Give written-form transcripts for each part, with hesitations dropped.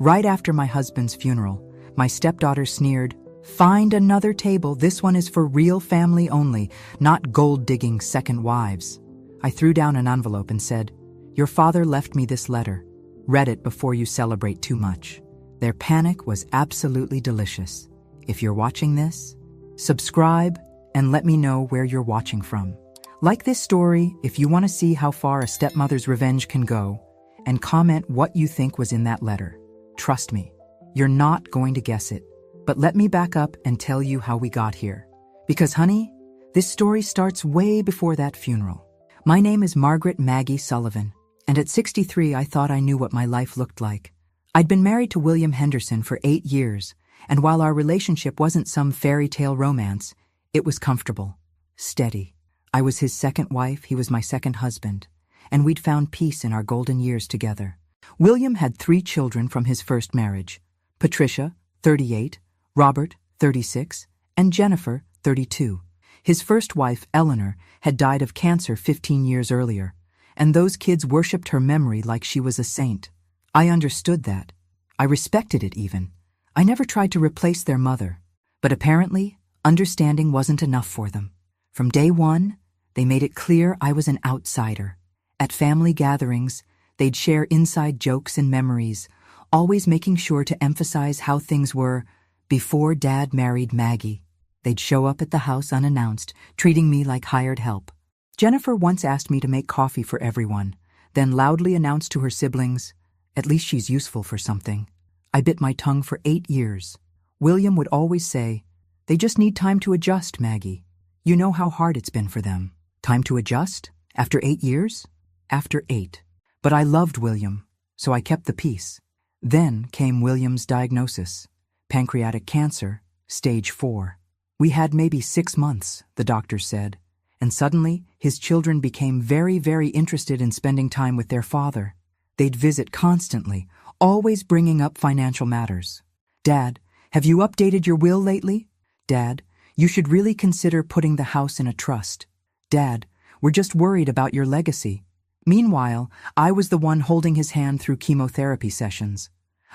Right after my husband's funeral, my stepdaughter sneered, "Find another table, this one is for real family only, not gold-digging second wives." I threw down an envelope and said, "Your father left me this letter. Read it before you celebrate too much." Their panic was absolutely delicious. If you're watching this, subscribe and let me know where you're watching from. Like this story if you want to see how far a stepmother's revenge can go, and comment what you think was in that letter. Trust me, you're not going to guess it. But let me back up and tell you how we got here. Because, honey, this story starts way before that funeral. My name is Margaret Maggie Sullivan, and at 63 I thought I knew what my life looked like. I'd been married to William Henderson for 8 years, and while our relationship wasn't some fairy tale romance, it was comfortable, steady. I was his second wife, he was my second husband, and we'd found peace in our golden years together. William had 3 children from his first marriage: Patricia, 38, Robert, 36, and Jennifer, 32. His first wife, Eleanor, had died of cancer 15 years earlier, and those kids worshipped her memory like she was a saint. I understood that. I respected it even. I never tried to replace their mother. But apparently, understanding wasn't enough for them. From day one, they made it clear I was an outsider. At family gatherings, they'd share inside jokes and memories, always making sure to emphasize how things were before Dad married Maggie. They'd show up at the house unannounced, treating me like hired help. Jennifer once asked me to make coffee for everyone, then loudly announced to her siblings, "At least she's useful for something." I bit my tongue for 8 years. William would always say, "They just need time to adjust, Maggie. You know how hard it's been for them." Time to adjust? After 8 years? After 8. But I loved William, so I kept the peace. Then came William's diagnosis: pancreatic cancer, stage 4. We had maybe 6 months, the doctors said, and suddenly his children became very, very interested in spending time with their father. They'd visit constantly, always bringing up financial matters. "Dad, have you updated your will lately?" "Dad, you should really consider putting the house in a trust." "Dad, we're just worried about your legacy." Meanwhile, I was the one holding his hand through chemotherapy sessions.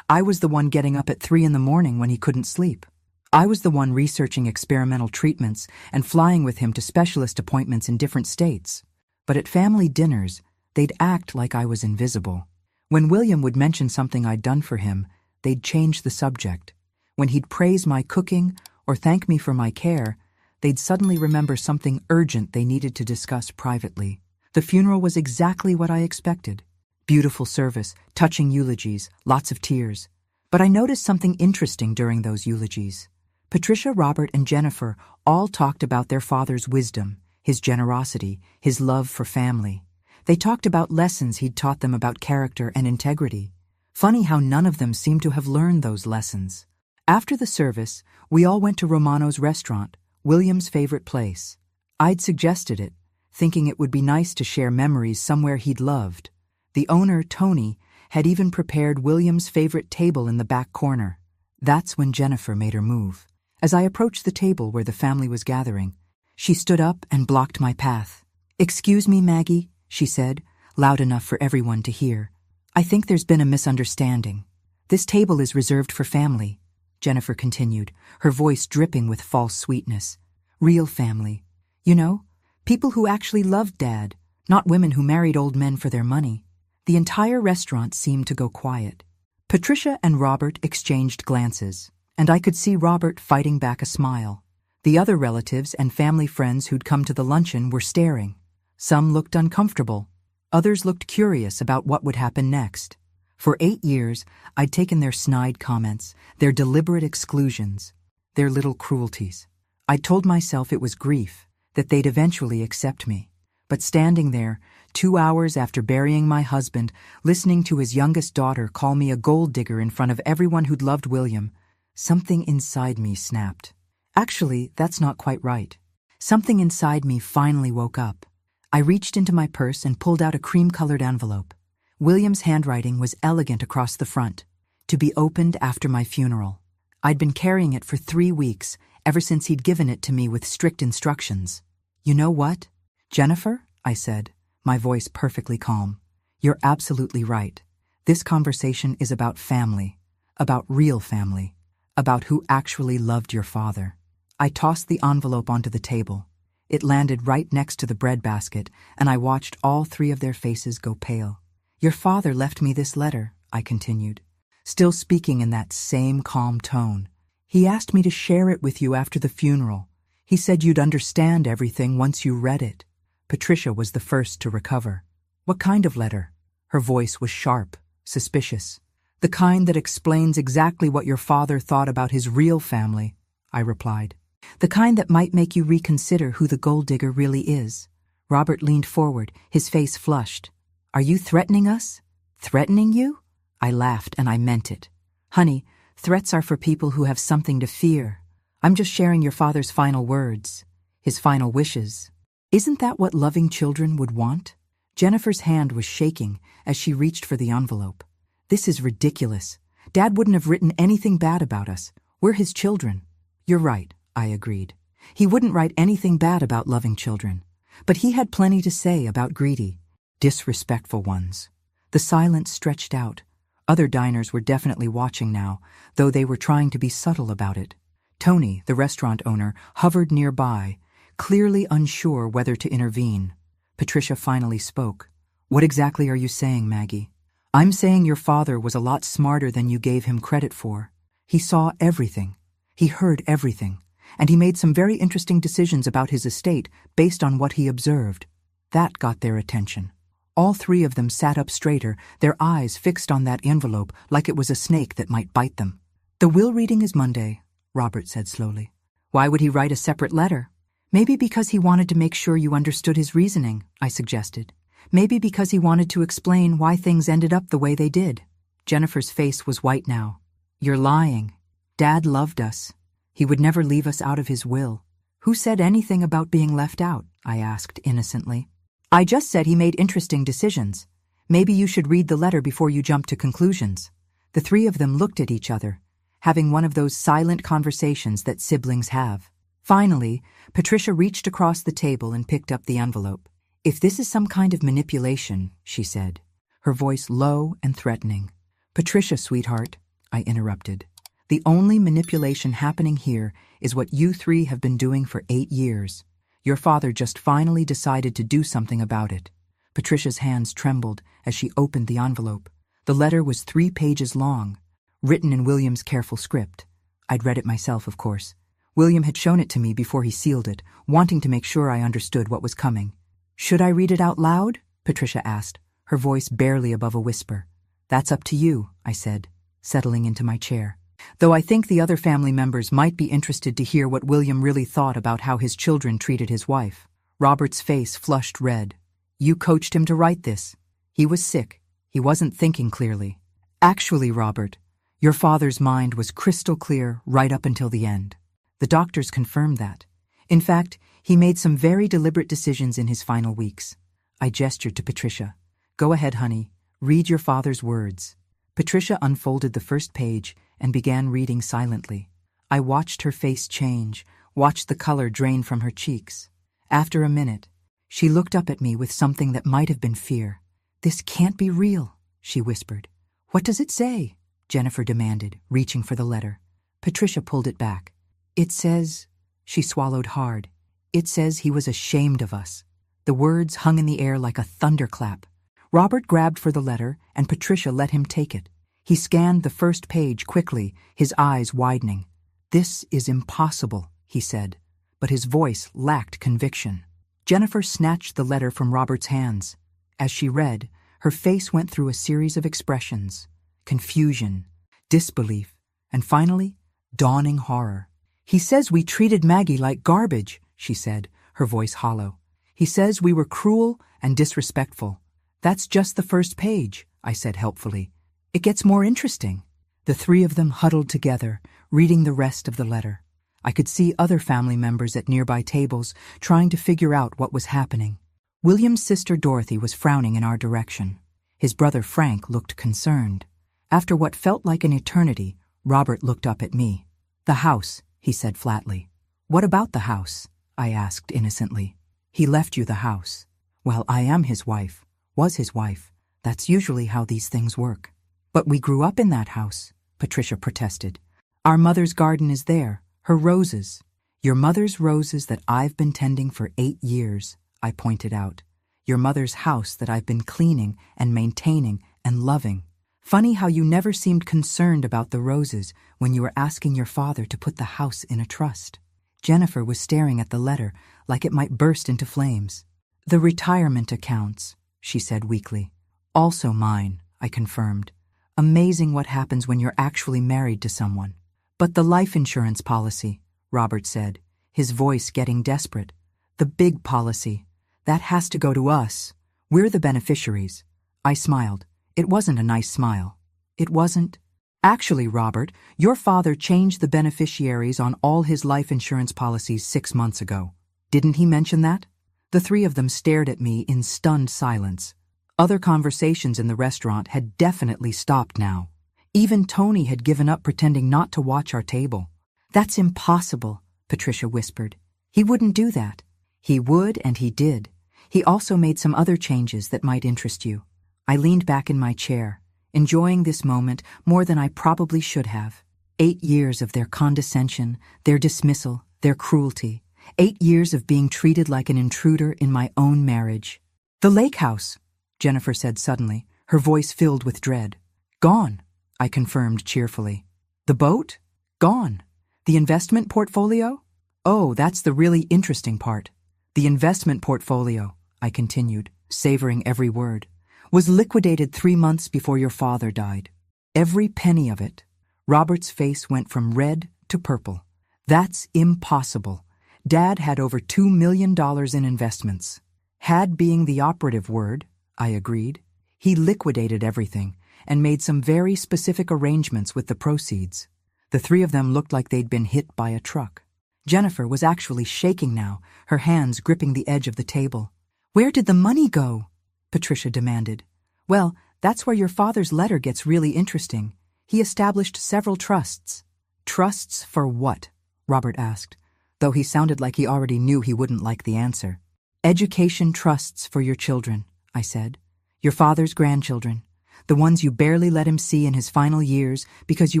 I was the one getting up at 3 in the morning when he couldn't sleep. I was the one researching experimental treatments and flying with him to specialist appointments in different states. But at family dinners, they'd act like I was invisible. When William would mention something I'd done for him, they'd change the subject. When he'd praise my cooking or thank me for my care, they'd suddenly remember something urgent they needed to discuss privately. The funeral was exactly what I expected. Beautiful service, touching eulogies, lots of tears. But I noticed something interesting during those eulogies. Patricia, Robert, and Jennifer all talked about their father's wisdom, his generosity, his love for family. They talked about lessons he'd taught them about character and integrity. Funny how none of them seemed to have learned those lessons. After the service, we all went to Romano's restaurant, William's favorite place. I'd suggested it, thinking it would be nice to share memories somewhere he'd loved. The owner, Tony, had even prepared William's favorite table in the back corner. That's when Jennifer made her move. As I approached the table where the family was gathering, she stood up and blocked my path. "Excuse me, Maggie," she said, loud enough for everyone to hear. "I think there's been a misunderstanding. This table is reserved for family," Jennifer continued, her voice dripping with false sweetness. "Real family. You know, people who actually loved Dad, not women who married old men for their money." The entire restaurant seemed to go quiet. Patricia and Robert exchanged glances, and I could see Robert fighting back a smile. The other relatives and family friends who'd come to the luncheon were staring. Some looked uncomfortable. Others looked curious about what would happen next. For 8 years, I'd taken their snide comments, their deliberate exclusions, their little cruelties. I'd told myself it was grief, that they'd eventually accept me. But standing there, 2 hours after burying my husband, listening to his youngest daughter call me a gold digger in front of everyone who'd loved William, something inside me snapped. Actually, that's not quite right. Something inside me finally woke up. I reached into my purse and pulled out a cream-colored envelope. William's handwriting was elegant across the front, to be opened after my funeral. I'd been carrying it for 3 weeks, ever since he'd given it to me with strict instructions. "You know what, Jennifer?" I said, my voice perfectly calm. "You're absolutely right. This conversation is about family, about real family, about who actually loved your father. I tossed the envelope onto the table. It landed right next to the bread basket, and I watched all three of their faces go pale. Your father left me this letter, I continued, still speaking in that same calm tone. He asked me to share it with you after the funeral. He said you'd understand everything once you read it. Patricia was the first to recover. What kind of letter? Her voice was sharp, suspicious. The kind that explains exactly what your father thought about his real family, I replied. The kind that might make you reconsider who the gold digger really is. Robert leaned forward, his face flushed. Are you threatening us? Threatening you? I laughed, and I meant it. Honey, threats are for people who have something to fear. I'm just sharing your father's final words, his final wishes. Isn't that what loving children would want? Jennifer's hand was shaking as she reached for the envelope. This is ridiculous. Dad wouldn't have written anything bad about us. We're his children. You're right, I agreed. He wouldn't write anything bad about loving children. But he had plenty to say about greedy, disrespectful ones. The silence stretched out. Other diners were definitely watching now, though they were trying to be subtle about it. Tony, the restaurant owner, hovered nearby, clearly unsure whether to intervene. Patricia finally spoke. What exactly are you saying, Maggie? I'm saying your father was a lot smarter than you gave him credit for. He saw everything. He heard everything. And he made some very interesting decisions about his estate based on what he observed. That got their attention. All three of them sat up straighter, their eyes fixed on that envelope like it was a snake that might bite them. The will reading is Monday, Robert said slowly. Why would he write a separate letter? Maybe because he wanted to make sure you understood his reasoning, I suggested. Maybe because he wanted to explain why things ended up the way they did. Jennifer's face was white now. You're lying. Dad loved us. He would never leave us out of his will. Who said anything about being left out? I asked innocently. I just said he made interesting decisions. Maybe you should read the letter before you jump to conclusions. The three of them looked at each other, having one of those silent conversations that siblings have. Finally, Patricia reached across the table and picked up the envelope. If this is some kind of manipulation, she said, her voice low and threatening. Patricia, sweetheart, I interrupted. The only manipulation happening here is what you three have been doing for 8 years. Your father just finally decided to do something about it. Patricia's hands trembled as she opened the envelope. The letter was 3 pages long, written in William's careful script. I'd read it myself, of course. William had shown it to me before he sealed it, wanting to make sure I understood what was coming. Should I read it out loud? Patricia asked, her voice barely above a whisper. That's up to you, I said, settling into my chair. Though I think the other family members might be interested to hear what William really thought about how his children treated his wife. Robert's face flushed red. You coached him to write this. He was sick. He wasn't thinking clearly. Actually, Robert, your father's mind was crystal clear right up until the end. The doctors confirmed that. In fact, he made some very deliberate decisions in his final weeks. I gestured to Patricia. Go ahead, honey. Read your father's words. Patricia unfolded the first page and began reading silently. I watched her face change, watched the color drain from her cheeks. After a minute, she looked up at me with something that might have been fear. This can't be real, she whispered. What does it say? Jennifer demanded, reaching for the letter. Patricia pulled it back. It says, she swallowed hard, it says he was ashamed of us. The words hung in the air like a thunderclap. Robert grabbed for the letter, and Patricia let him take it. He scanned the first page quickly, his eyes widening. This is impossible, he said, but his voice lacked conviction. Jennifer snatched the letter from Robert's hands. As she read, her face went through a series of expressions: confusion, disbelief, and finally, dawning horror. He says we treated Maggie like garbage, she said, her voice hollow. He says we were cruel and disrespectful. That's just the first page, I said helpfully. It gets more interesting. The three of them huddled together, reading the rest of the letter. I could see other family members at nearby tables trying to figure out what was happening. William's sister Dorothy was frowning in our direction. His brother Frank looked concerned. After what felt like an eternity, Robert looked up at me. The house, he said flatly. What about the house? I asked innocently. He left you the house. Well, I am his wife, was his wife. That's usually how these things work. But we grew up in that house, Patricia protested. Our mother's garden is there, her roses. Your mother's roses that I've been tending for 8 years, I pointed out. Your mother's house that I've been cleaning and maintaining and loving. Funny how you never seemed concerned about the roses when you were asking your father to put the house in a trust. Jennifer was staring at the letter like it might burst into flames. The retirement accounts, she said weakly. Also mine, I confirmed. Amazing what happens when you're actually married to someone. But the life insurance policy, Robert said, his voice getting desperate. The big policy. That has to go to us. We're the beneficiaries. I smiled. It wasn't a nice smile. It wasn't. Actually, Robert, your father changed the beneficiaries on all his life insurance policies 6 months ago. Didn't he mention that? The three of them stared at me in stunned silence. Other conversations in the restaurant had definitely stopped now. Even Tony had given up pretending not to watch our table. That's impossible, Patricia whispered. He wouldn't do that. He would, and he did. He also made some other changes that might interest you. I leaned back in my chair, enjoying this moment more than I probably should have. 8 years of their condescension, their dismissal, their cruelty. 8 years of being treated like an intruder in my own marriage. The lake house, Jennifer said suddenly, her voice filled with dread. Gone, I confirmed cheerfully. The boat? Gone. The investment portfolio? Oh, that's the really interesting part. The investment portfolio, I continued, savoring every word, was liquidated 3 months before your father died. Every penny of it. Robert's face went from red to purple. That's impossible. Dad had over $2 million in investments. Had being the operative word, I agreed. He liquidated everything and made some very specific arrangements with the proceeds. The three of them looked like they'd been hit by a truck. Jennifer was actually shaking now, her hands gripping the edge of the table. Where did the money go? Patricia demanded. Well, that's where your father's letter gets really interesting. He established several trusts. Trusts for what? Robert asked, though he sounded like he already knew he wouldn't like the answer. Education trusts for your children, I said. Your father's grandchildren. The ones you barely let him see in his final years because you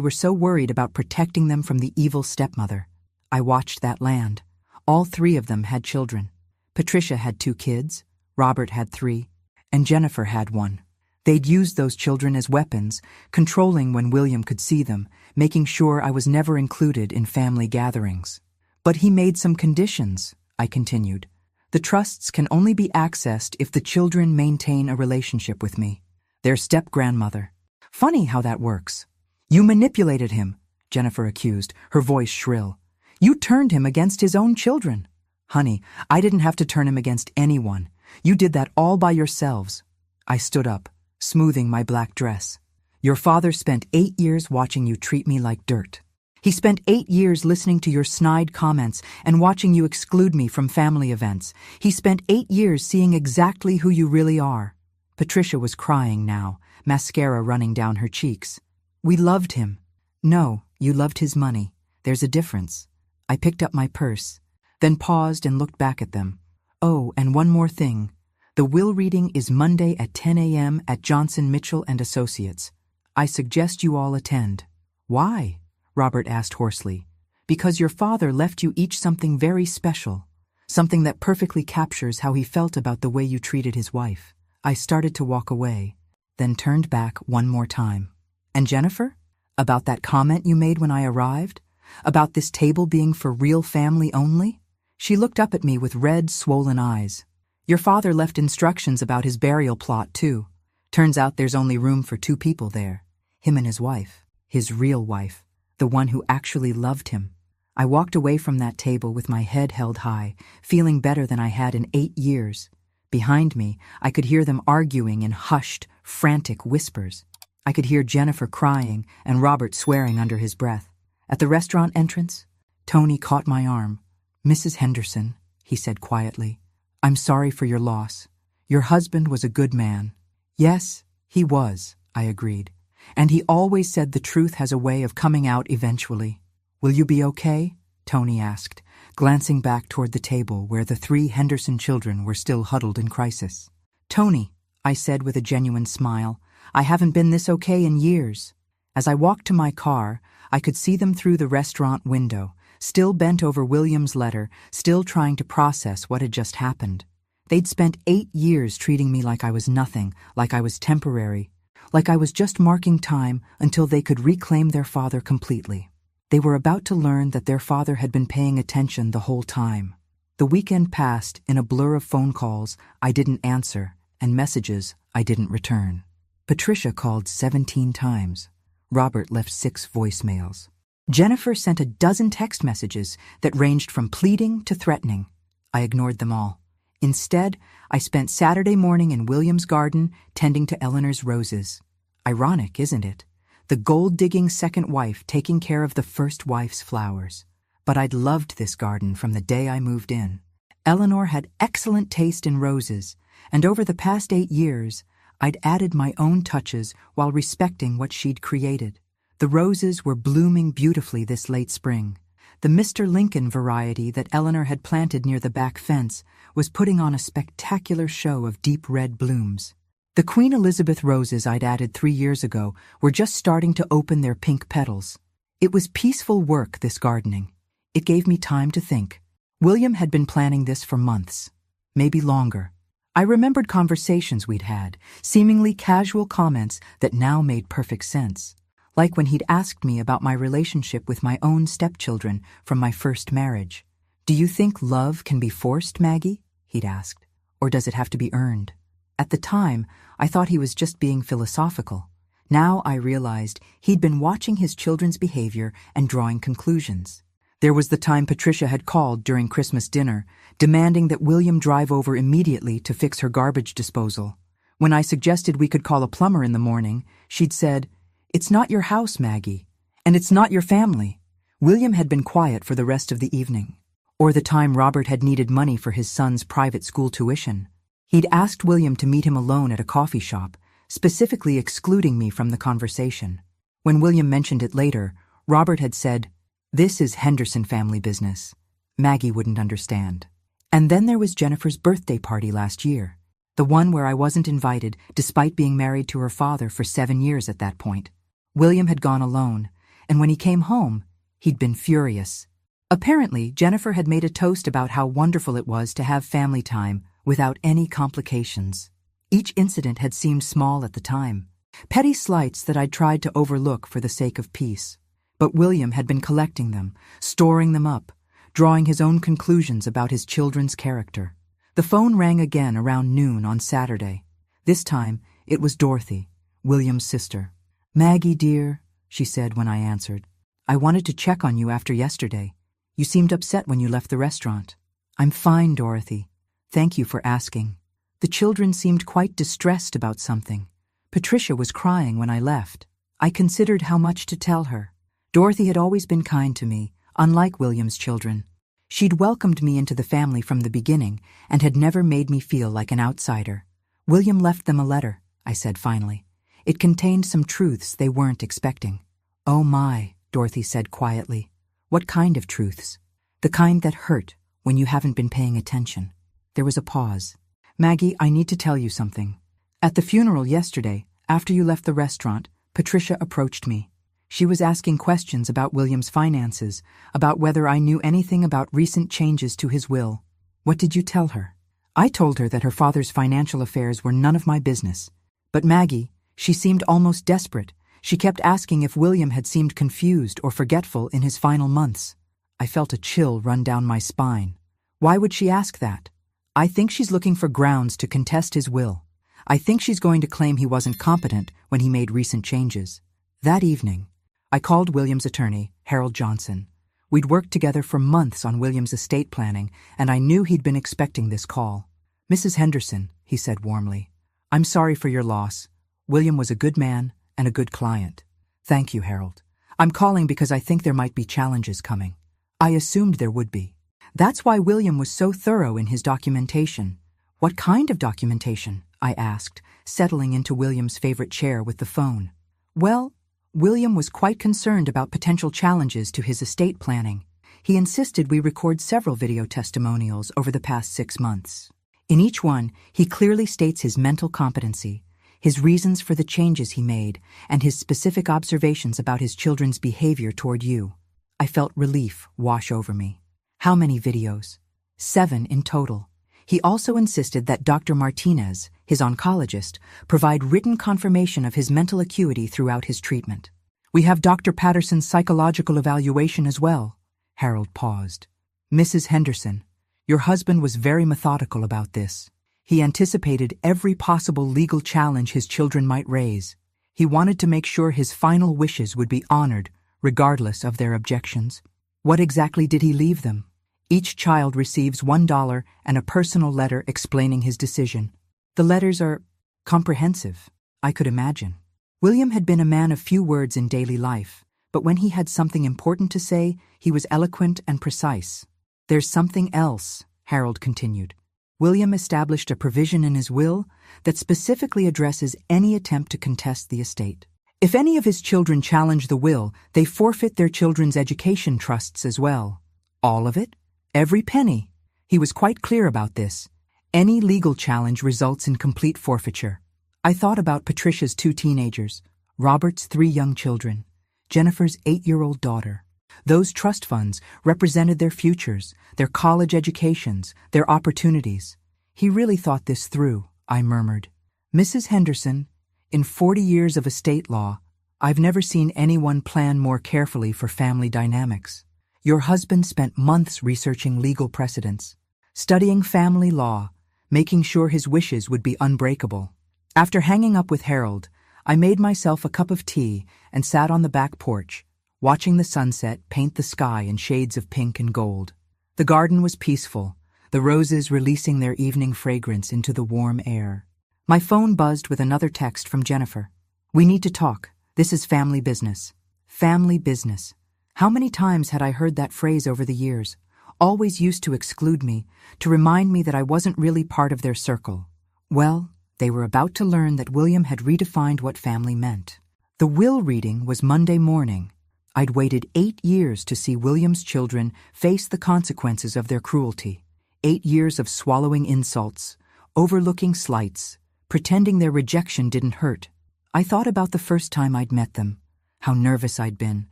were so worried about protecting them from the evil stepmother. I watched that land. All 3 of them had children. Patricia had 2 kids, Robert had 3, and Jennifer had 1. They'd used those children as weapons, controlling when William could see them, making sure I was never included in family gatherings. But he made some conditions, I continued. The trusts can only be accessed if the children maintain a relationship with me, their step-grandmother. Funny how that works. You manipulated him, Jennifer accused, her voice shrill. You turned him against his own children. Honey, I didn't have to turn him against anyone. You did that all by yourselves. I stood up, smoothing my black dress. Your father spent 8 years watching you treat me like dirt. He spent 8 years listening to your snide comments and watching you exclude me from family events. He spent 8 years seeing exactly who you really are. Patricia was crying now, mascara running down her cheeks. We loved him. No, you loved his money. There's a difference. I picked up my purse, then paused and looked back at them. Oh, and one more thing. The will reading is Monday at 10 a.m. at Johnson Mitchell and Associates. I suggest you all attend. Why? Robert asked hoarsely. Because your father left you each something very special. Something that perfectly captures how he felt about the way you treated his wife. I started to walk away, then turned back one more time. And Jennifer? About that comment you made when I arrived? About this table being for real family only? She looked up at me with red, swollen eyes. Your father left instructions about his burial plot, too. Turns out there's only room for 2 people there. Him and his wife. His real wife. The one who actually loved him. I walked away from that table with my head held high, feeling better than I had in 8 years. Behind me, I could hear them arguing in hushed, frantic whispers. I could hear Jennifer crying and Robert swearing under his breath. At the restaurant entrance, Tony caught my arm. Mrs. Henderson, he said quietly, I'm sorry for your loss. Your husband was a good man. Yes, he was, I agreed. And he always said the truth has a way of coming out eventually. Will you be okay? Tony asked, glancing back toward the table where the 3 Henderson children were still huddled in crisis. Tony, I said with a genuine smile, I haven't been this okay in years. As I walked to my car, I could see them through the restaurant window, still bent over William's letter, still trying to process what had just happened. They'd spent 8 years treating me like I was nothing, like I was temporary, like I was just marking time until they could reclaim their father completely. They were about to learn that their father had been paying attention the whole time. The weekend passed in a blur of phone calls I didn't answer and messages I didn't return. Patricia called 17 times. Robert left 6 voicemails. Jennifer sent a dozen text messages that ranged from pleading to threatening. I ignored them all. Instead, I spent Saturday morning in William's garden tending to Eleanor's roses. Ironic, isn't it? The gold-digging second wife taking care of the first wife's flowers. But I'd loved this garden from the day I moved in. Eleanor had excellent taste in roses, and over the past 8 years, I'd added my own touches while respecting what she'd created. The roses were blooming beautifully this late spring. The Mr. Lincoln variety that Eleanor had planted near the back fence was putting on a spectacular show of deep red blooms. The Queen Elizabeth roses I'd added 3 years ago were just starting to open their pink petals. It was peaceful work, this gardening. It gave me time to think. William had been planning this for months, maybe longer. I remembered conversations we'd had, seemingly casual comments that now made perfect sense. Like when he'd asked me about my relationship with my own stepchildren from my first marriage. "Do you think love can be forced, Maggie?" he'd asked. "Or does it have to be earned?" At the time, I thought he was just being philosophical. Now I realized he'd been watching his children's behavior and drawing conclusions. There was the time Patricia had called during Christmas dinner, demanding that William drive over immediately to fix her garbage disposal. When I suggested we could call a plumber in the morning, she'd said, "It's not your house, Maggie, and it's not your family." William had been quiet for the rest of the evening. Or the time Robert had needed money for his son's private school tuition. He'd asked William to meet him alone at a coffee shop, specifically excluding me from the conversation. When William mentioned it later, Robert had said, "This is Henderson family business." Maggie wouldn't understand. And then there was Jennifer's birthday party last year, the one where I wasn't invited despite being married to her father for 7 years at that point. William had gone alone, and when he came home, he'd been furious. Apparently, Jennifer had made a toast about how wonderful it was to have family time without any complications. Each incident had seemed small at the time, petty slights that I'd tried to overlook for the sake of peace. But William had been collecting them, storing them up, drawing his own conclusions about his children's character. The phone rang again around noon on Saturday. This time, it was Dorothy, William's sister. "Maggie, dear," she said when I answered, "I wanted to check on you after yesterday. You seemed upset when you left the restaurant." "I'm fine, Dorothy. Thank you for asking." The children seemed quite distressed about something. Patricia was crying when I left. I considered how much to tell her. Dorothy had always been kind to me, unlike William's children. She'd welcomed me into the family from the beginning and had never made me feel like an outsider. "William left them a letter," I said finally. "It contained some truths they weren't expecting." "Oh my," Dorothy said quietly. "What kind of truths?" "The kind that hurt when you haven't been paying attention." There was a pause. "Maggie, I need to tell you something. At the funeral yesterday, after you left the restaurant, Patricia approached me. She was asking questions about William's finances, about whether I knew anything about recent changes to his will." "What did you tell her?" "I told her that her father's financial affairs were none of my business. But Maggie, she seemed almost desperate. She kept asking if William had seemed confused or forgetful in his final months." I felt a chill run down my spine. Why would she ask that? I think she's looking for grounds to contest his will. I think she's going to claim he wasn't competent when he made recent changes. That evening, I called William's attorney, Harold Johnson. We'd worked together for months on William's estate planning, and I knew he'd been expecting this call. "Mrs. Henderson," he said warmly, "I'm sorry for your loss. William was a good man and a good client." "Thank you, Harold. I'm calling because I think there might be challenges coming." I assumed there would be. That's why William was so thorough in his documentation. "What kind of documentation?" I asked, settling into William's favorite chair with the phone. Well, William was quite concerned about potential challenges to his estate planning. He insisted we record several video testimonials over the past 6 months. In each one, he clearly states his mental competency, his reasons for the changes he made, and his specific observations about his children's behavior toward you. I felt relief wash over me. How many videos? 7 in total. He also insisted that Dr. Martinez, his oncologist, provide written confirmation of his mental acuity throughout his treatment. We have Dr. Patterson's psychological evaluation as well. Harold paused. Mrs. Henderson, your husband was very methodical about this. He anticipated every possible legal challenge his children might raise. He wanted to make sure his final wishes would be honored, regardless of their objections. What exactly did he leave them? Each child receives $1 and a personal letter explaining his decision. The letters are comprehensive, I could imagine. William had been a man of few words in daily life, but when he had something important to say, he was eloquent and precise. There's something else, Harold continued. William established a provision in his will that specifically addresses any attempt to contest the estate. If any of his children challenge the will, they forfeit their children's education trusts as well. All of it? Every penny. He was quite clear about this. Any legal challenge results in complete forfeiture. I thought about Patricia's 2 teenagers, Robert's 3 young children, Jennifer's 8-year-old daughter. Those trust funds represented their futures, their college educations, their opportunities. He really thought this through, I murmured. Mrs. Henderson, in 40 years of estate law, I've never seen anyone plan more carefully for family dynamics. Your husband spent months researching legal precedents, studying family law, making sure his wishes would be unbreakable. After hanging up with Harold, I made myself a cup of tea and sat on the back porch, watching the sunset paint the sky in shades of pink and gold. The garden was peaceful, the roses releasing their evening fragrance into the warm air. My phone buzzed with another text from Jennifer. We need to talk. This is family business. Family business. How many times had I heard that phrase over the years, always used to exclude me, to remind me that I wasn't really part of their circle. Well, they were about to learn that William had redefined what family meant. The will reading was Monday morning. I'd waited 8 years to see William's children face the consequences of their cruelty. 8 years of swallowing insults, overlooking slights, pretending their rejection didn't hurt. I thought about the first time I'd met them. How nervous I'd been,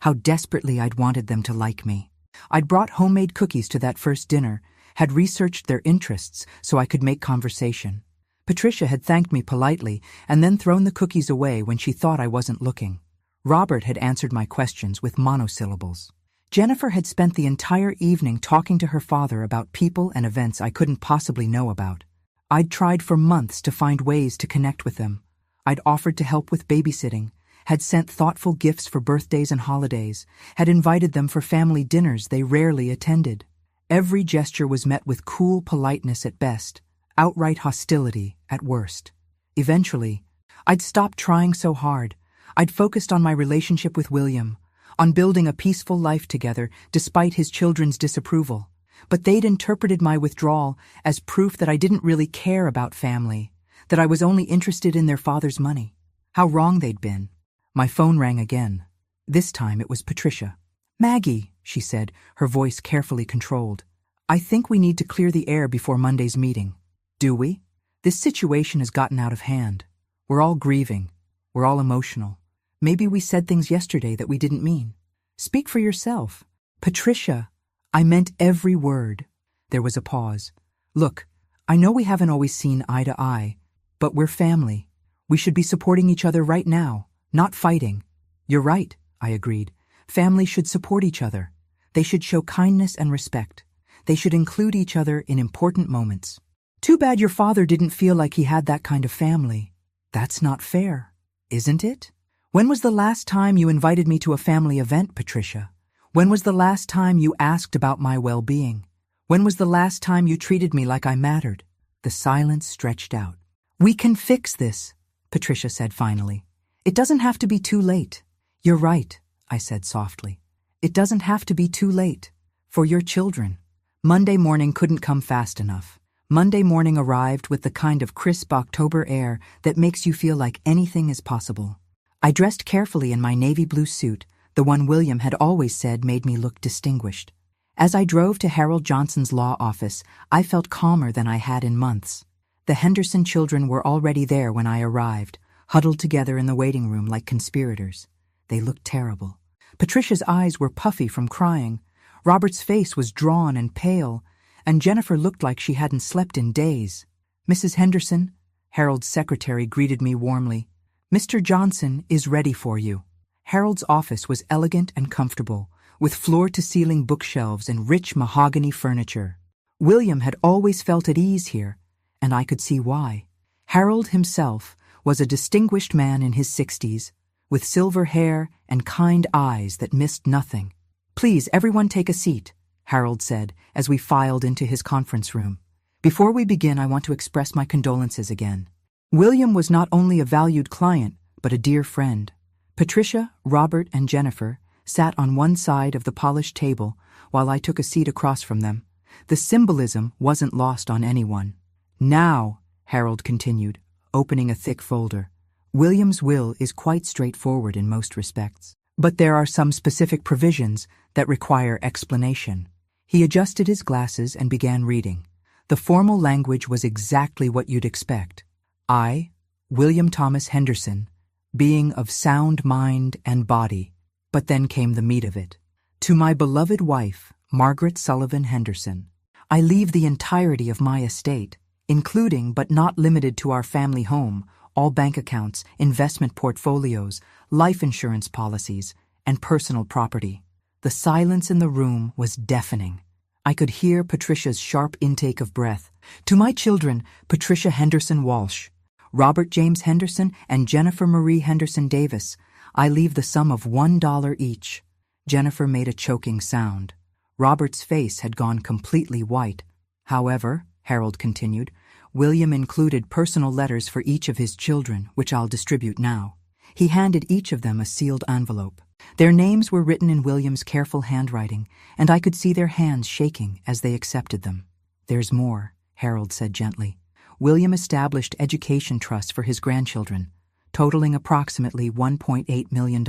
how desperately I'd wanted them to like me. I'd brought homemade cookies to that first dinner, had researched their interests so I could make conversation. Patricia had thanked me politely and then thrown the cookies away when she thought I wasn't looking. Robert had answered my questions with monosyllables. Jennifer had spent the entire evening talking to her father about people and events I couldn't possibly know about. I'd tried for months to find ways to connect with them. I'd offered to help with babysitting, had sent thoughtful gifts for birthdays and holidays, had invited them for family dinners they rarely attended. Every gesture was met with cool politeness at best, outright hostility at worst. Eventually, I'd stopped trying so hard. I'd focused on my relationship with William, on building a peaceful life together despite his children's disapproval. But they'd interpreted my withdrawal as proof that I didn't really care about family, that I was only interested in their father's money. How wrong they'd been. My phone rang again. This time it was Patricia. Maggie, she said, her voice carefully controlled. I think we need to clear the air before Monday's meeting. Do we? This situation has gotten out of hand. We're all grieving. We're all emotional. Maybe we said things yesterday that we didn't mean. Speak for yourself. Patricia, I meant every word. There was a pause. Look, I know we haven't always seen eye to eye, but we're family. We should be supporting each other right now, not fighting. You're right, I agreed. Families should support each other. They should show kindness and respect. They should include each other in important moments. Too bad your father didn't feel like he had that kind of family. That's not fair, isn't it? When was the last time you invited me to a family event, Patricia? When was the last time you asked about my well-being? When was the last time you treated me like I mattered? The silence stretched out. We can fix this, Patricia said finally. It doesn't have to be too late. You're right, I said softly. It doesn't have to be too late. For your children. Monday morning couldn't come fast enough. Monday morning arrived with the kind of crisp October air that makes you feel like anything is possible. I dressed carefully in my navy blue suit, the one William had always said made me look distinguished. As I drove to Harold Johnson's law office, I felt calmer than I had in months. The Henderson children were already there when I arrived, huddled together in the waiting room like conspirators. They looked terrible. Patricia's eyes were puffy from crying. Robert's face was drawn and pale, and Jennifer looked like she hadn't slept in days. "Mrs. Henderson," Harold's secretary greeted me warmly. "Mr. Johnson is ready for you." Harold's office was elegant and comfortable, with floor-to-ceiling bookshelves and rich mahogany furniture. William had always felt at ease here, and I could see why. Harold himself was a distinguished man in his 60s, with silver hair and kind eyes that missed nothing. "Please, everyone take a seat," Harold said as we filed into his conference room. "Before we begin, I want to express my condolences again." William was not only a valued client, but a dear friend. Patricia, Robert, and Jennifer sat on one side of the polished table while I took a seat across from them. The symbolism wasn't lost on anyone. "Now," Harold continued, opening a thick folder, "William's will is quite straightforward in most respects, but there are some specific provisions that require explanation." He adjusted his glasses and began reading. The formal language was exactly what you'd expect. "I, William Thomas Henderson, being of sound mind and body," but then came the meat of it. "To my beloved wife, Margaret Sullivan Henderson, I leave the entirety of my estate, including but not limited to our family home, all bank accounts, investment portfolios, life insurance policies, and personal property." The silence in the room was deafening. I could hear Patricia's sharp intake of breath. "To my children, Patricia Henderson Walsh, Robert James Henderson, and Jennifer Marie Henderson Davis, I leave the sum of $1 each." Jennifer made a choking sound. Robert's face had gone completely white. "However," Harold continued, "William included personal letters for each of his children, which I'll distribute now." He handed each of them a sealed envelope. Their names were written in William's careful handwriting, and I could see their hands shaking as they accepted them. "There's more," Harold said gently. "William established education trusts for his grandchildren, totaling approximately $1.8 million.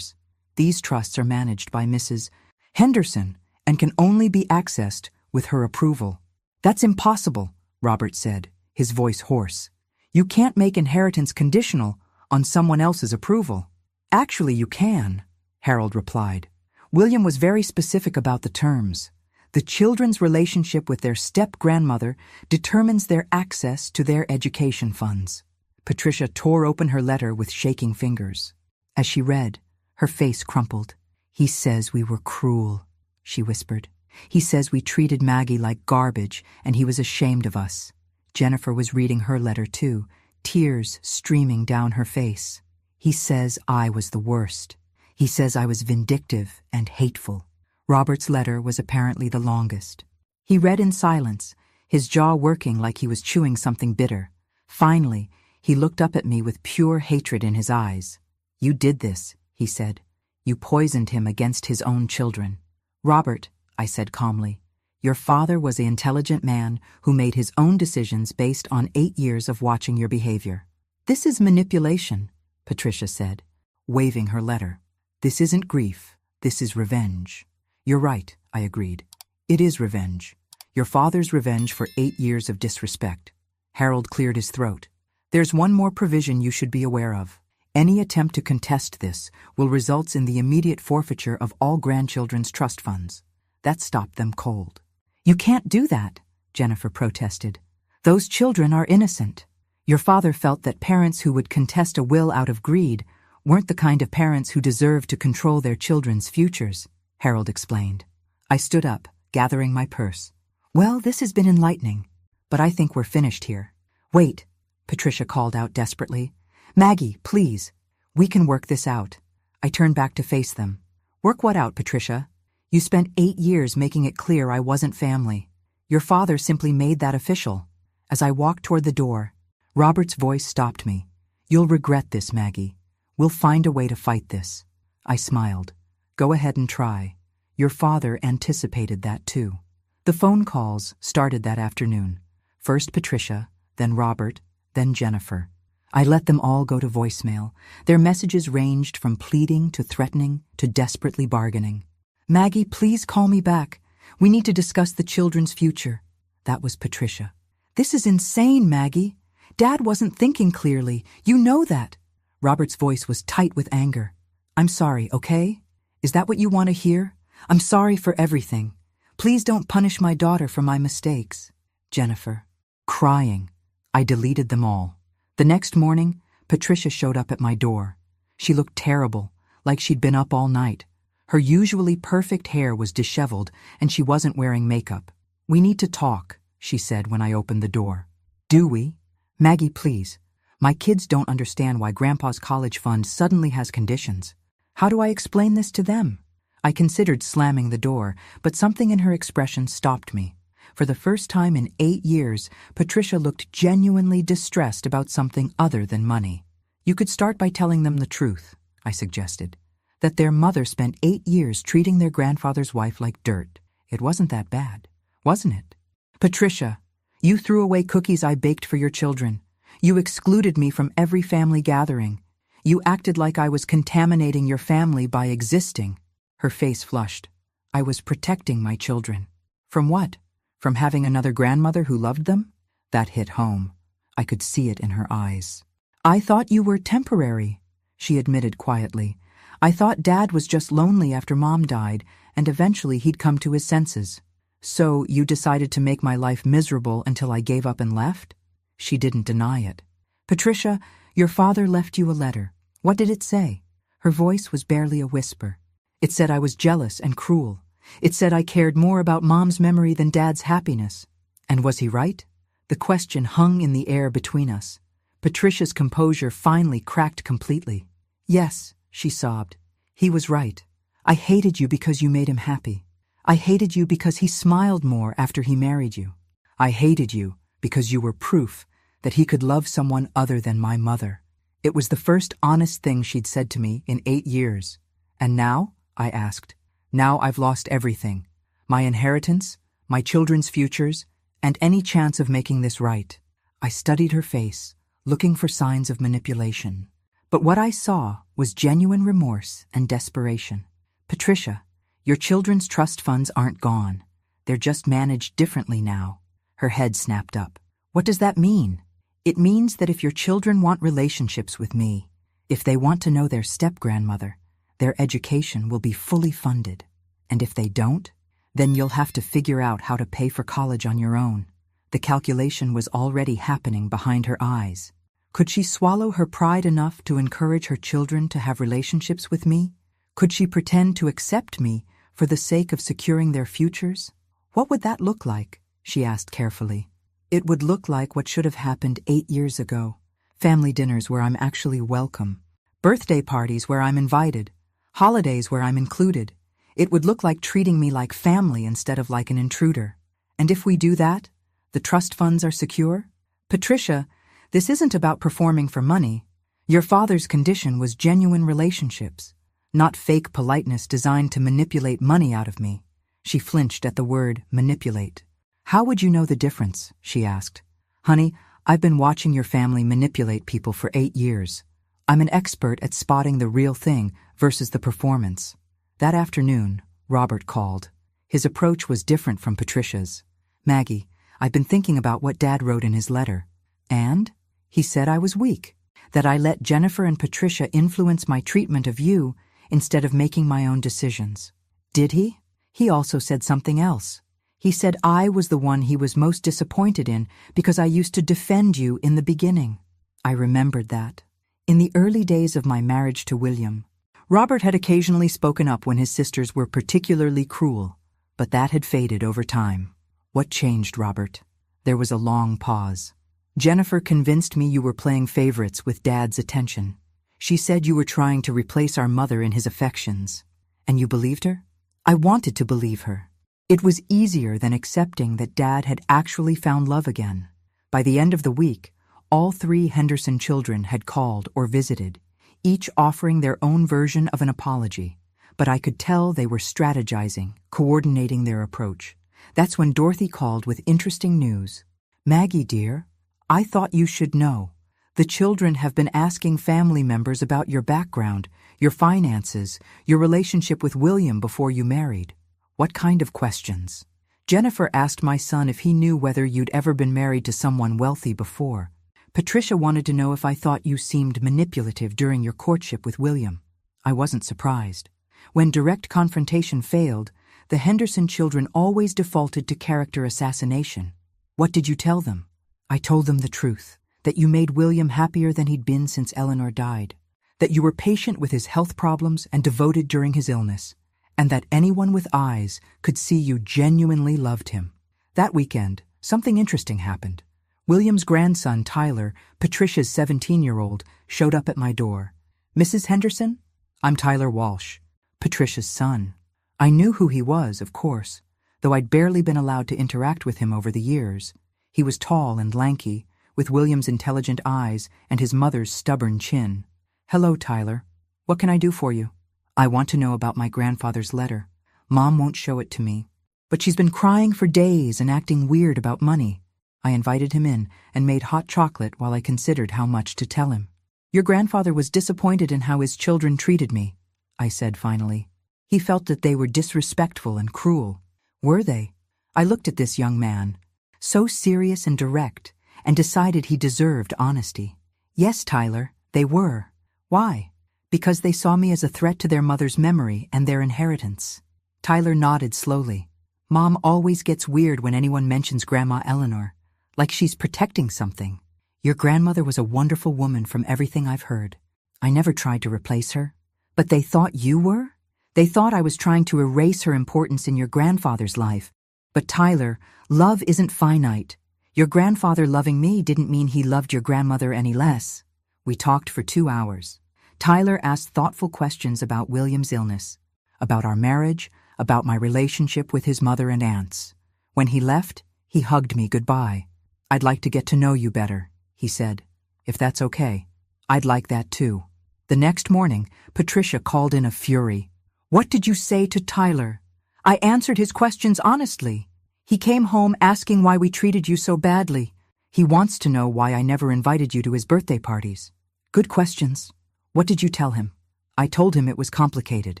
These trusts are managed by Mrs. Henderson and can only be accessed with her approval." "That's impossible," Robert said, his voice hoarse. "You can't make inheritance conditional on someone else's approval." "Actually, you can," Harold replied. "William was very specific about the terms. The children's relationship with their step-grandmother determines their access to their education funds." Patricia tore open her letter with shaking fingers. As she read, her face crumpled. "He says we were cruel," she whispered. "He says we treated Maggie like garbage and he was ashamed of us." Jennifer was reading her letter too, tears streaming down her face. "He says I was the worst. He says I was vindictive and hateful." Robert's letter was apparently the longest. He read in silence, his jaw working like he was chewing something bitter. Finally, he looked up at me with pure hatred in his eyes. "You did this," he said. "You poisoned him against his own children." "Robert," I said calmly, "your father was an intelligent man who made his own decisions based on 8 years of watching your behavior." "This is manipulation," Patricia said, waving her letter. "This isn't grief, this is revenge." "You're right," I agreed. "It is revenge. Your father's revenge for 8 years of disrespect." Harold cleared his throat. "There's one more provision you should be aware of. Any attempt to contest this will result in the immediate forfeiture of all grandchildren's trust funds. That stopped them cold." "You can't do that," Jennifer protested. "Those children are innocent." "Your father felt that parents who would contest a will out of greed weren't the kind of parents who deserve to control their children's futures," Harold explained. I stood up, gathering my purse. "Well, this has been enlightening, but I think we're finished here." "Wait," Patricia called out desperately. "Maggie, please. We can work this out." I turned back to face them. "Work what out, Patricia? You spent 8 years making it clear I wasn't family. Your father simply made that official." As I walked toward the door, Robert's voice stopped me. "You'll regret this, Maggie. We'll find a way to fight this." I smiled. "Go ahead and try. Your father anticipated that too." The phone calls started that afternoon. First Patricia, then Robert, then Jennifer. I let them all go to voicemail. Their messages ranged from pleading to threatening to desperately bargaining. "Maggie, please call me back. We need to discuss the children's future." That was Patricia. This is insane, Maggie. Dad wasn't thinking clearly. You know that. Robert's voice was tight with anger. I'm sorry, okay? Is that what you want to hear? I'm sorry for everything. Please don't punish my daughter for my mistakes. Jennifer. Crying. I deleted them all. The next morning, Patricia showed up at my door. She looked terrible, like she'd been up all night. Her usually perfect hair was disheveled, and she wasn't wearing makeup. We need to talk, she said when I opened the door. Do we? Maggie, please. My kids don't understand why Grandpa's college fund suddenly has conditions. How do I explain this to them? I considered slamming the door, but something in her expression stopped me. For the first time in 8 years, Patricia looked genuinely distressed about something other than money. You could start by telling them the truth, I suggested. That their mother spent 8 years treating their grandfather's wife like dirt. It wasn't that bad, wasn't it? Patricia, you threw away cookies I baked for your children. You excluded me from every family gathering. You acted like I was contaminating your family by existing. Her face flushed. I was protecting my children. From what? From having another grandmother who loved them? That hit home. I could see it in her eyes. I thought you were temporary, she admitted quietly. I thought Dad was just lonely after Mom died, and eventually he'd come to his senses. So you decided to make my life miserable until I gave up and left? She didn't deny it. Patricia, your father left you a letter. What did it say? Her voice was barely a whisper. It said I was jealous and cruel. It said I cared more about Mom's memory than Dad's happiness. And was he right? The question hung in the air between us. Patricia's composure finally cracked completely. Yes, she sobbed. He was right. I hated you because you made him happy. I hated you because he smiled more after he married you. I hated you because you were proof that he could love someone other than my mother. It was the first honest thing she'd said to me in 8 years. And now? I asked. Now I've lost everything. My inheritance, my children's futures, and any chance of making this right. I studied her face, looking for signs of manipulation. But what I saw was genuine remorse and desperation. Patricia, your children's trust funds aren't gone. They're just managed differently now. Her head snapped up. What does that mean? It means that if your children want relationships with me, if they want to know their step-grandmother, their education will be fully funded. And if they don't, then you'll have to figure out how to pay for college on your own. The calculation was already happening behind her eyes. Could she swallow her pride enough to encourage her children to have relationships with me? Could she pretend to accept me for the sake of securing their futures? What would that look like? She asked carefully. It would look like what should have happened 8 years ago. Family dinners where I'm actually welcome. Birthday parties where I'm invited. Holidays where I'm included. It would look like treating me like family instead of like an intruder. And if we do that, the trust funds are secure? Patricia, this isn't about performing for money. Your father's condition was genuine relationships, not fake politeness designed to manipulate money out of me. She flinched at the word manipulate. How would you know the difference? She asked. Honey, I've been watching your family manipulate people for 8 years. I'm an expert at spotting the real thing versus the performance. That afternoon, Robert called. His approach was different from Patricia's. Maggie, I've been thinking about what Dad wrote in his letter. And? He said I was weak, that I let Jennifer and Patricia influence my treatment of you instead of making my own decisions. Did he? He also said something else. He said I was the one he was most disappointed in because I used to defend you in the beginning. I remembered that. In the early days of my marriage to William, Robert had occasionally spoken up when his sisters were particularly cruel, but that had faded over time. What changed, Robert? There was a long pause. Jennifer convinced me you were playing favorites with Dad's attention. She said you were trying to replace our mother in his affections. And you believed her? I wanted to believe her. It was easier than accepting that Dad had actually found love again. By the end of the week, all 3 Henderson children had called or visited, each offering their own version of an apology. But I could tell they were strategizing, coordinating their approach. That's when Dorothy called with interesting news. Maggie, dear, I thought you should know. The children have been asking family members about your background, your finances, your relationship with William before you married. What kind of questions? Jennifer asked my son if he knew whether you'd ever been married to someone wealthy before. Patricia wanted to know if I thought you seemed manipulative during your courtship with William. I wasn't surprised. When direct confrontation failed, the Henderson children always defaulted to character assassination. What did you tell them? I told them the truth, that you made William happier than he'd been since Eleanor died, that you were patient with his health problems and devoted during his illness, and that anyone with eyes could see you genuinely loved him. That weekend, something interesting happened. William's grandson, Tyler, Patricia's 17-year-old, showed up at my door. Mrs. Henderson? I'm Tyler Walsh, Patricia's son. I knew who he was, of course, though I'd barely been allowed to interact with him over the years. He was tall and lanky, with William's intelligent eyes and his mother's stubborn chin. Hello, Tyler. What can I do for you? I want to know about my grandfather's letter. Mom won't show it to me, but she's been crying for days and acting weird about money. I invited him in and made hot chocolate while I considered how much to tell him. Your grandfather was disappointed in how his children treated me, I said finally. He felt that they were disrespectful and cruel. Were they? I looked at this young man, so serious and direct, and decided he deserved honesty. Yes, Tyler, they were. Why? Because they saw me as a threat to their mother's memory and their inheritance. Tyler nodded slowly. Mom always gets weird when anyone mentions Grandma Eleanor, like she's protecting something. Your grandmother was a wonderful woman from everything I've heard. I never tried to replace her. But they thought you were? They thought I was trying to erase her importance in your grandfather's life. But Tyler, love isn't finite. Your grandfather loving me didn't mean he loved your grandmother any less. We talked for 2 hours. Tyler asked thoughtful questions about William's illness, about our marriage, about my relationship with his mother and aunts. When he left, he hugged me goodbye. I'd like to get to know you better, he said. If that's okay. I'd like that too. The next morning, Patricia called in a fury. What did you say to Tyler? I answered his questions honestly. He came home asking why we treated you so badly. He wants to know why I never invited you to his birthday parties. Good questions. What did you tell him? I told him it was complicated.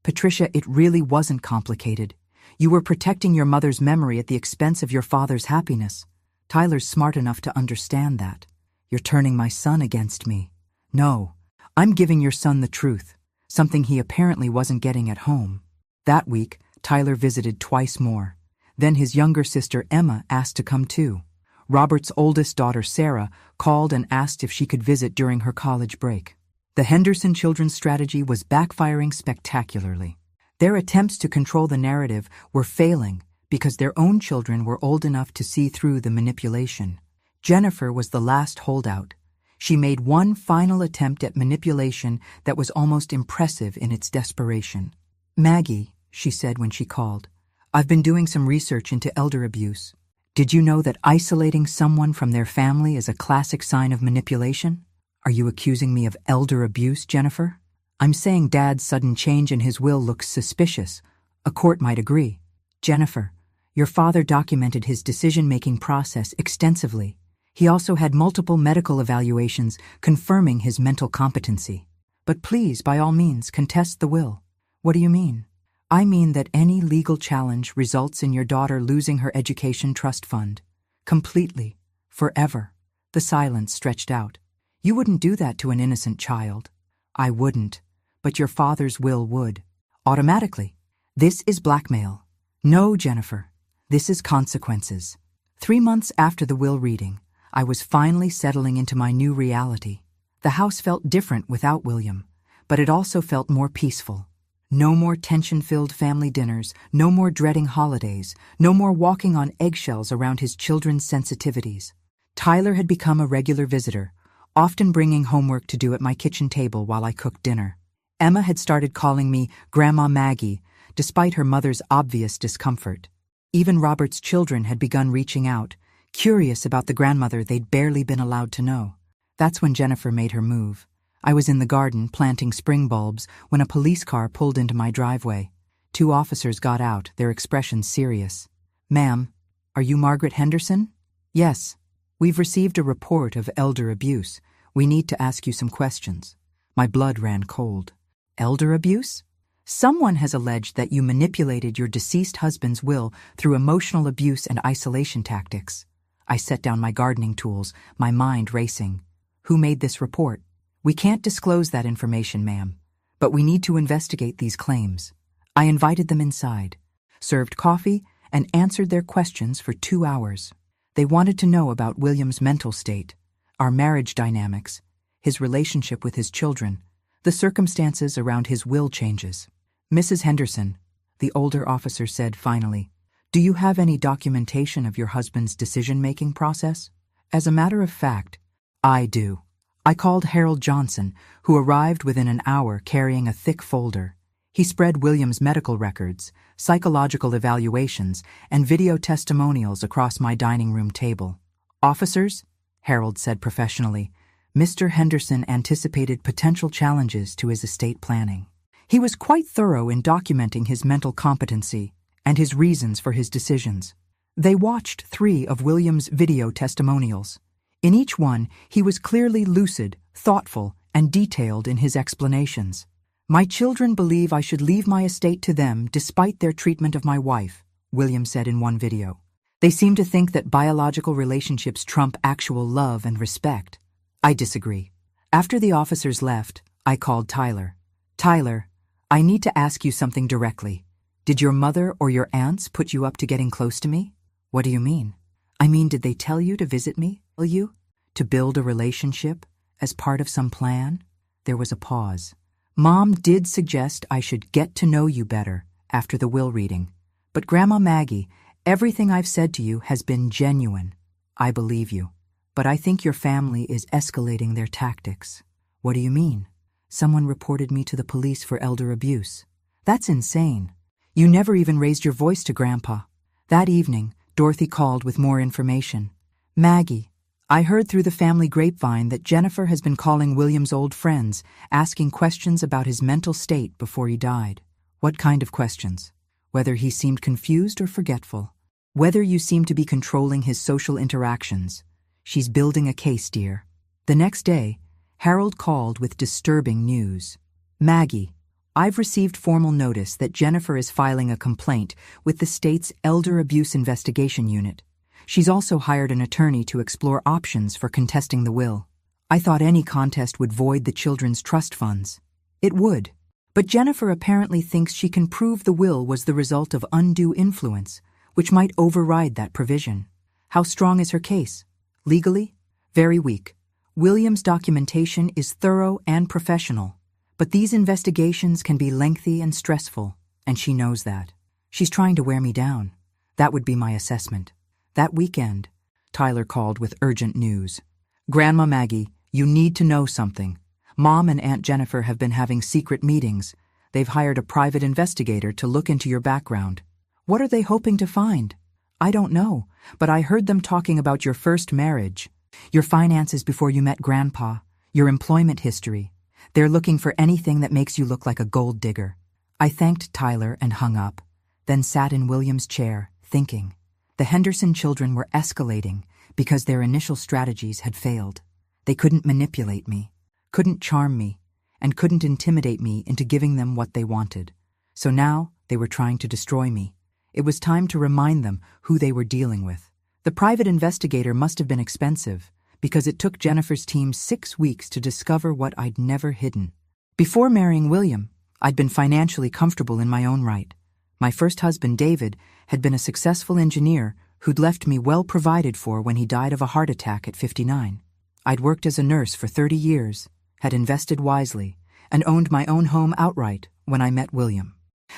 Patricia, it really wasn't complicated. You were protecting your mother's memory at the expense of your father's happiness. Tyler's smart enough to understand that. You're turning my son against me. No, I'm giving your son the truth, something he apparently wasn't getting at home. That week, Tyler visited twice more. Then his younger sister Emma asked to come too. Robert's oldest daughter Sarah called and asked if she could visit during her college break. The Henderson children's strategy was backfiring spectacularly. Their attempts to control the narrative were failing because their own children were old enough to see through the manipulation. Jennifer was the last holdout. She made one final attempt at manipulation that was almost impressive in its desperation. Maggie, she said when she called, I've been doing some research into elder abuse. Did you know that isolating someone from their family is a classic sign of manipulation? Are you accusing me of elder abuse, Jennifer? I'm saying Dad's sudden change in his will looks suspicious. A court might agree. Jennifer, your father documented his decision-making process extensively. He also had multiple medical evaluations confirming his mental competency. But please, by all means, contest the will. What do you mean? I mean that any legal challenge results in your daughter losing her education trust fund. Completely. Forever. The silence stretched out. You wouldn't do that to an innocent child. I wouldn't, but your father's will would. Automatically. This is blackmail. No, Jennifer. This is consequences. 3 months after the will reading, I was finally settling into my new reality. The house felt different without William, but it also felt more peaceful. No more tension-filled family dinners, no more dreading holidays, no more walking on eggshells around his children's sensitivities. Tyler had become a regular visitor, often bringing homework to do at my kitchen table while I cooked dinner. Emma had started calling me Grandma Maggie, despite her mother's obvious discomfort. Even Robert's children had begun reaching out, curious about the grandmother they'd barely been allowed to know. That's when Jennifer made her move. I was in the garden planting spring bulbs when a police car pulled into my driveway. 2 officers got out, their expressions serious. Ma'am, are you Margaret Henderson? Yes. We've received a report of elder abuse. We need to ask you some questions. My blood ran cold. Elder abuse? Someone has alleged that you manipulated your deceased husband's will through emotional abuse and isolation tactics. I set down my gardening tools, my mind racing. Who made this report? We can't disclose that information, ma'am, but we need to investigate these claims. I invited them inside, served coffee, and answered their questions for 2 hours. They wanted to know about William's mental state, our marriage dynamics, his relationship with his children, the circumstances around his will changes. Mrs. Henderson, the older officer said finally, do you have any documentation of your husband's decision-making process? As a matter of fact, I do. I called Harold Johnson, who arrived within an hour carrying a thick folder. He spread William's medical records, psychological evaluations, and video testimonials across my dining room table. Officers, Harold said professionally, Mr. Henderson anticipated potential challenges to his estate planning. He was quite thorough in documenting his mental competency and his reasons for his decisions. They watched 3 of William's video testimonials. In each one, he was clearly lucid, thoughtful, and detailed in his explanations. My children believe I should leave my estate to them despite their treatment of my wife, William said in one video. They seem to think that biological relationships trump actual love and respect. I disagree. After the officers left, I called Tyler. Tyler, I need to ask you something directly. Did your mother or your aunts put you up to getting close to me? What do you mean? I mean, did they tell you to visit me? Will you? To build a relationship? As part of some plan? There was a pause. Mom did suggest I should get to know you better after the will reading. But Grandma Maggie, everything I've said to you has been genuine. I believe you. But I think your family is escalating their tactics. What do you mean? Someone reported me to the police for elder abuse. That's insane. You never even raised your voice to Grandpa. That evening, Dorothy called with more information. Maggie, I heard through the family grapevine that Jennifer has been calling William's old friends, asking questions about his mental state before he died. What kind of questions? Whether he seemed confused or forgetful. Whether you seemed to be controlling his social interactions. She's building a case, dear. The next day, Harold called with disturbing news. Maggie, I've received formal notice that Jennifer is filing a complaint with the state's Elder Abuse Investigation Unit. She's also hired an attorney to explore options for contesting the will. I thought any contest would void the children's trust funds. It would. But Jennifer apparently thinks she can prove the will was the result of undue influence, which might override that provision. How strong is her case? Legally? Very weak. William's documentation is thorough and professional, but these investigations can be lengthy and stressful, and she knows that. She's trying to wear me down. That would be my assessment. That weekend, Tyler called with urgent news. Grandma Maggie, you need to know something. Mom and Aunt Jennifer have been having secret meetings. They've hired a private investigator to look into your background. What are they hoping to find? I don't know, but I heard them talking about your first marriage, your finances before you met Grandpa, your employment history. They're looking for anything that makes you look like a gold digger. I thanked Tyler and hung up, then sat in William's chair, thinking. The Henderson children were escalating because their initial strategies had failed. They couldn't manipulate me, couldn't charm me, and couldn't intimidate me into giving them what they wanted. So now they were trying to destroy me. It was time to remind them who they were dealing with. The private investigator must have been expensive because it took Jennifer's team 6 weeks to discover what I'd never hidden. Before marrying William, I'd been financially comfortable in my own right. My first husband, David, had been a successful engineer who'd left me well provided for when he died of a heart attack at 59. I'd worked as a nurse for 30 years, had invested wisely, and owned my own home outright when I met William.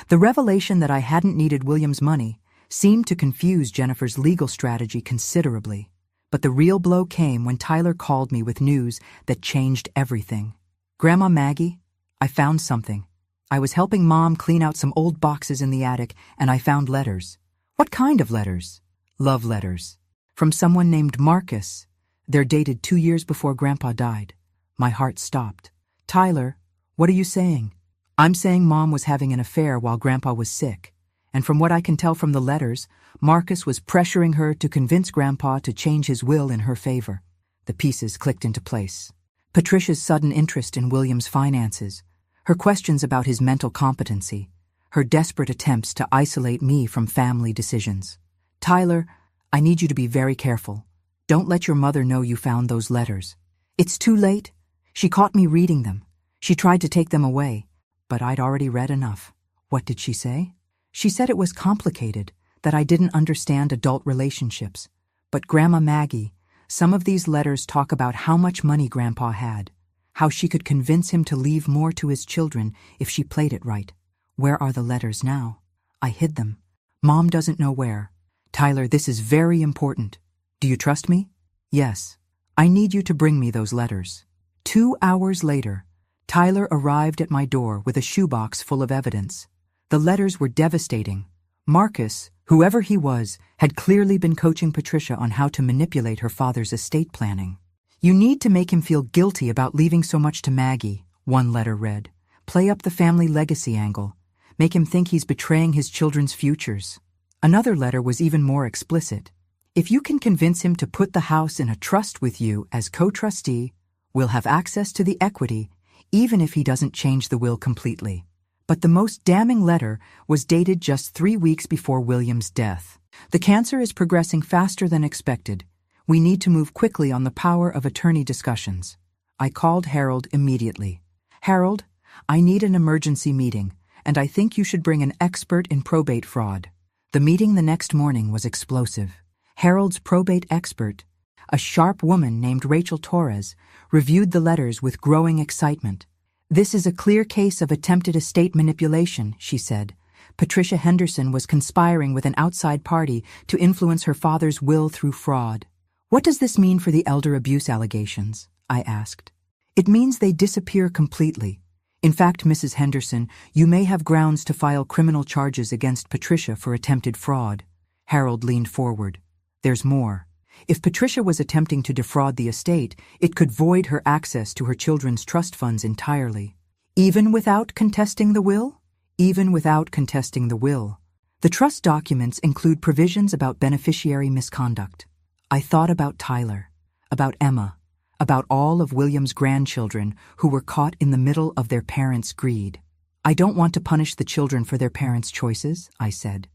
The revelation that I hadn't needed William's money seemed to confuse Jennifer's legal strategy considerably. But the real blow came when Tyler called me with news that changed everything. Grandma Maggie, I found something. I was helping Mom clean out some old boxes in the attic, and I found letters. What kind of letters? Love letters. From someone named Marcus. They're dated 2 years before Grandpa died. My heart stopped. Tyler, what are you saying? I'm saying Mom was having an affair while Grandpa was sick. And from what I can tell from the letters, Marcus was pressuring her to convince Grandpa to change his will in her favor. The pieces clicked into place. Patricia's sudden interest in William's finances, Her questions about his mental competency, her desperate attempts to isolate me from family decisions. Tyler, I need you to be very careful. Don't let your mother know you found those letters. It's too late. She caught me reading them. She tried to take them away, but I'd already read enough. What did she say? She said it was complicated, that I didn't understand adult relationships. But Grandma Maggie, some of these letters talk about how much money Grandpa had, how she could convince him to leave more to his children if she played it right. Where are the letters now? I hid them. Mom doesn't know where. Tyler, this is very important. Do you trust me? Yes. I need you to bring me those letters. 2 hours later, Tyler arrived at my door with a shoebox full of evidence. The letters were devastating. Marcus, whoever he was, had clearly been coaching Patricia on how to manipulate her father's estate planning. You need to make him feel guilty about leaving so much to Maggie, one letter read. Play up the family legacy angle. Make him think he's betraying his children's futures. Another letter was even more explicit. If you can convince him to put the house in a trust with you as co-trustee, we'll have access to the equity, even if he doesn't change the will completely. But the most damning letter was dated just 3 weeks before William's death. The cancer is progressing faster than expected. We need to move quickly on the power of attorney discussions. I called Harold immediately. Harold, I need an emergency meeting, and I think you should bring an expert in probate fraud. The meeting the next morning was explosive. Harold's probate expert, a sharp woman named Rachel Torres, reviewed the letters with growing excitement. This is a clear case of attempted estate manipulation, she said. Patricia Henderson was conspiring with an outside party to influence her father's will through fraud. What does this mean for the elder abuse allegations? I asked. It means they disappear completely. In fact, Mrs. Henderson, you may have grounds to file criminal charges against Patricia for attempted fraud. Harold leaned forward. There's more. If Patricia was attempting to defraud the estate, it could void her access to her children's trust funds entirely. Even without contesting the will? Even without contesting the will. The trust documents include provisions about beneficiary misconduct. I thought about Tyler, about Emma, about all of William's grandchildren who were caught in the middle of their parents' greed. I don't want to punish the children for their parents' choices, I said.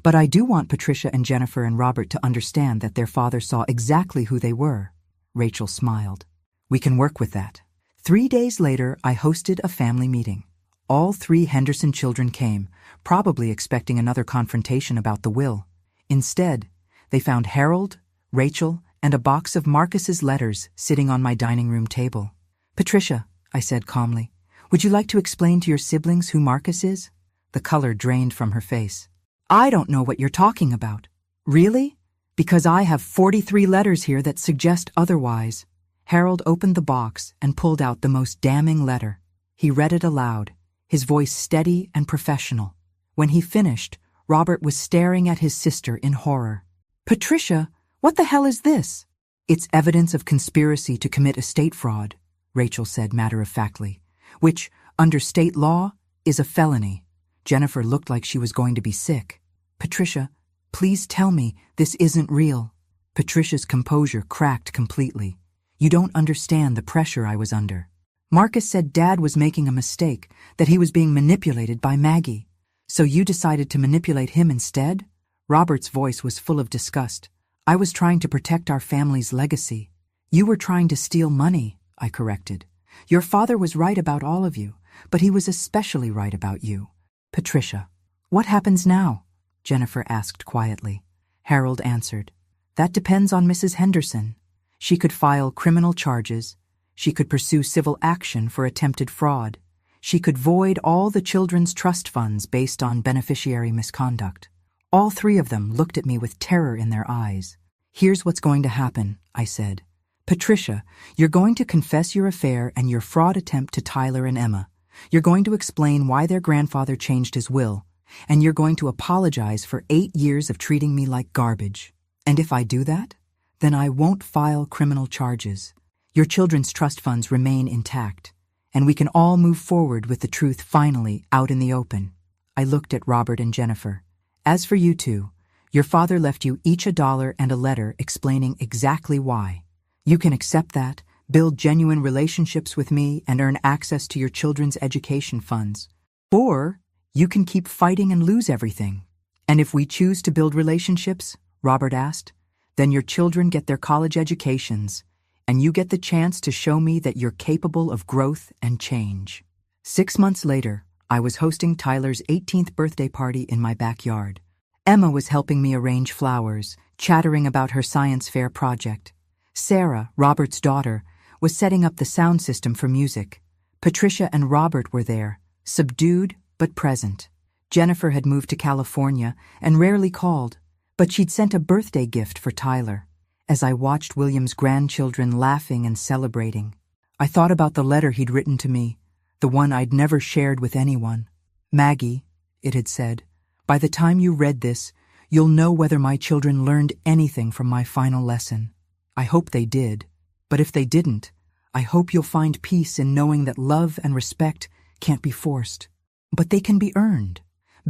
But I do want Patricia and Jennifer and Robert to understand that their father saw exactly who they were. Rachel smiled. We can work with that. 3 days later, I hosted a family meeting. All 3 Henderson children came, probably expecting another confrontation about the will. Instead, they found Harold, Rachel, and a box of Marcus's letters sitting on my dining room table. Patricia, I said calmly, would you like to explain to your siblings who Marcus is? The color drained from her face. I don't know what you're talking about. Really? Because I have 43 letters here that suggest otherwise. Harold opened the box and pulled out the most damning letter. He read it aloud, his voice steady and professional. When he finished, Robert was staring at his sister in horror. Patricia, what the hell is this? It's evidence of conspiracy to commit estate fraud, Rachel said matter-of-factly, which, under state law, is a felony. Jennifer looked like she was going to be sick. Patricia, please tell me this isn't real. Patricia's composure cracked completely. You don't understand the pressure I was under. Marcus said Dad was making a mistake, that he was being manipulated by Maggie. So you decided to manipulate him instead? Robert's voice was full of disgust. I was trying to protect our family's legacy. You were trying to steal money, I corrected. Your father was right about all of you, but he was especially right about you. Patricia, what happens now? Jennifer asked quietly. Harold answered. That depends on Mrs. Henderson. She could file criminal charges. She could pursue civil action for attempted fraud. She could void all the children's trust funds based on beneficiary misconduct. All 3 of them looked at me with terror in their eyes. Here's what's going to happen, I said. Patricia, you're going to confess your affair and your fraud attempt to Tyler and Emma. You're going to explain why their grandfather changed his will, and you're going to apologize for 8 years of treating me like garbage. And if I do that, then I won't file criminal charges. Your children's trust funds remain intact, and we can all move forward with the truth finally out in the open. I looked at Robert and Jennifer. As for you 2, your father left you each $1 and a letter explaining exactly why. You can accept that, build genuine relationships with me, and earn access to your children's education funds. Or you can keep fighting and lose everything. And if we choose to build relationships, Robert asked, then your children get their college educations, and you get the chance to show me that you're capable of growth and change. 6 months later, I was hosting Tyler's 18th birthday party in my backyard. Emma was helping me arrange flowers, chattering about her science fair project. Sarah, Robert's daughter, was setting up the sound system for music. Patricia and Robert were there, subdued but present. Jennifer had moved to California and rarely called, but she'd sent a birthday gift for Tyler. As I watched William's grandchildren laughing and celebrating, I thought about the letter he'd written to me, the one I'd never shared with anyone. Maggie, it had said, by the time you read this, you'll know whether my children learned anything from my final lesson. I hope they did. But if they didn't, I hope you'll find peace in knowing that love and respect can't be forced. But they can be earned.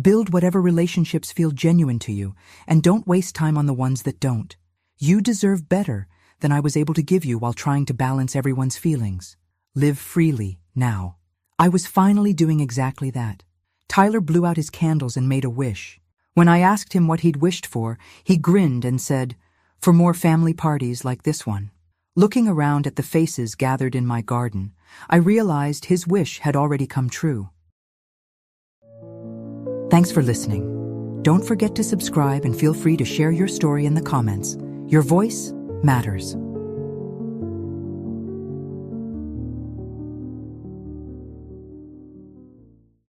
Build whatever relationships feel genuine to you, and don't waste time on the ones that don't. You deserve better than I was able to give you while trying to balance everyone's feelings. Live freely, now. I was finally doing exactly that. Tyler blew out his candles and made a wish. When I asked him what he'd wished for, he grinned and said, "For more family parties like this one." Looking around at the faces gathered in my garden, I realized his wish had already come true. Thanks for listening. Don't forget to subscribe and feel free to share your story in the comments. Your voice matters.